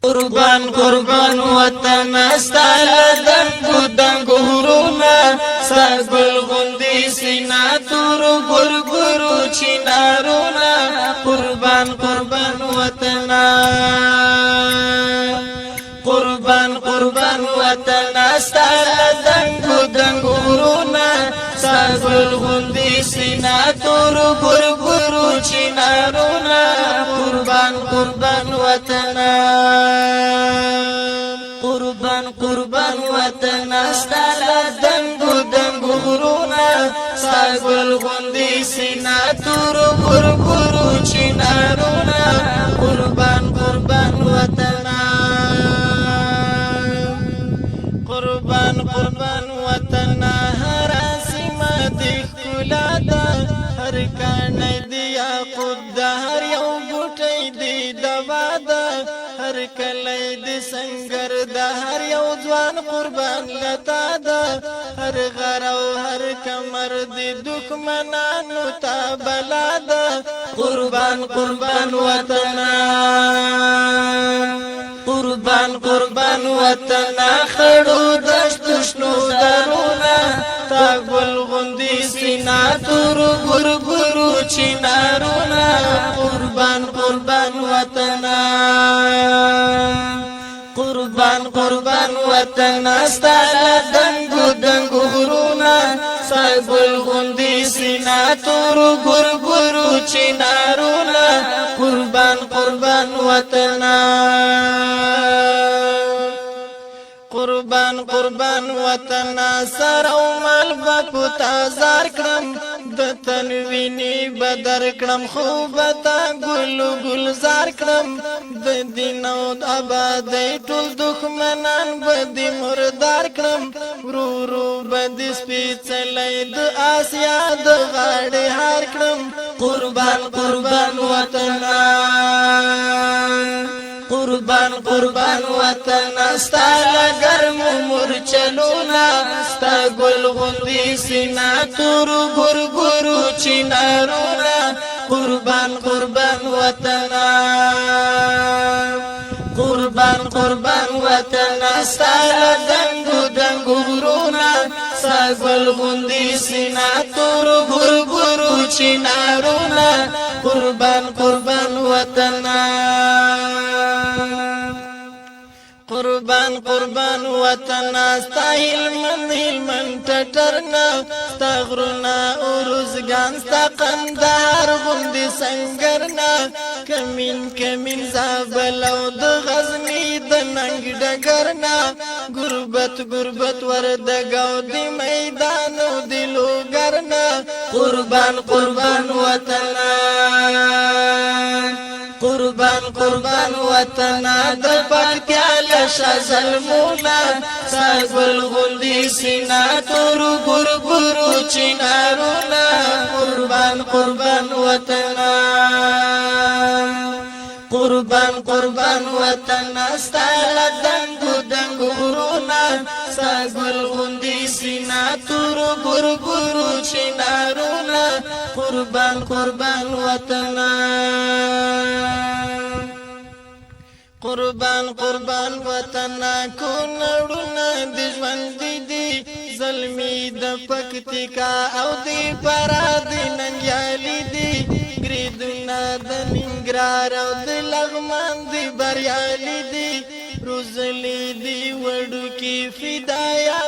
قربان قربان وطن استاله دنګو دنګو غرونا ساګل غوندي سینا تور ګورګورو چینارونا قربان قربان وطن قربان قربان وطن استاله دنګو دنګو غرونا ساګل غوندي سینا تور ګورګورو چینارونا قربان قربان وطن قربان قربان وطن استاله دنګو دنګو غرونا ساګل غوندي سینا تور ګورګورو چینارونا قربان قربان وطن قربان قربان وطن هر سیمه د ښکلا ده هر کاڼی د یاقوت ده هر یو بوټی د دوا ده هر کلی د سنګر ده هر یو ځوان قربان لتا ده هر غر او هر کمر د دښمنانو ته بلا ده قربان قربان وطن قربان قربان وطن خړو دشتو شنو درونه تا ګل غوندي سینا تور ګورګورو چینارونا قربان قربان وطن قربان قربان وطن استاله دنګو دنګو غرونا ساګل غوندي سینا تور ګورګورو چینارونا قربان قربان وطن قربان قربان وطن سر او مال په تازار کړم د تنویني بدر کړم خوبتا ګل گلزار کړم د دین او آباد ټول دښمنان بدی مردار کړم ورو ورو بد سپیڅلې د آسیا د غاړې هار کړم قربان قربان وطن قربان قربان وطن استاله ګرم مورچلونا ستا ګل غوندي سینا تور ګورګورو چینارونا قربان قربان وطن قربان قربان وطن استاله دنګو دنګو غرونا ساګل غوندي سینا تور ګورګورو چینارونا قربان قربان وطن قربان قربان وطن استاهل من ټټرنا استغرنا اورزګان ستا قندهار غوندي سنگرنا کمین کمین زابل او د غزنی د ننګ ډګرنا غربت غربت وردګاو دی میدان او دلو ګرنا قربان قربان وطن قربان قربان وطن د پکتیا لشه ظلمونا ساګل غوندي سینا تور ګورګورو چینارونا قربان قربان وطن قربان قربان وطن استاله دنګو دنګو غرونا ساګل غوندي سینا تور ګورګورو چینارونا قربان قربان وطن قربان قربان وطن کو نړونه د ژوند دي زلمی د پکتیکا او دی پرا د ننګیالي دي ګریدونه د ننګرهار او د لغمان دی بریالي دي روزلی دی وړو کې فدایا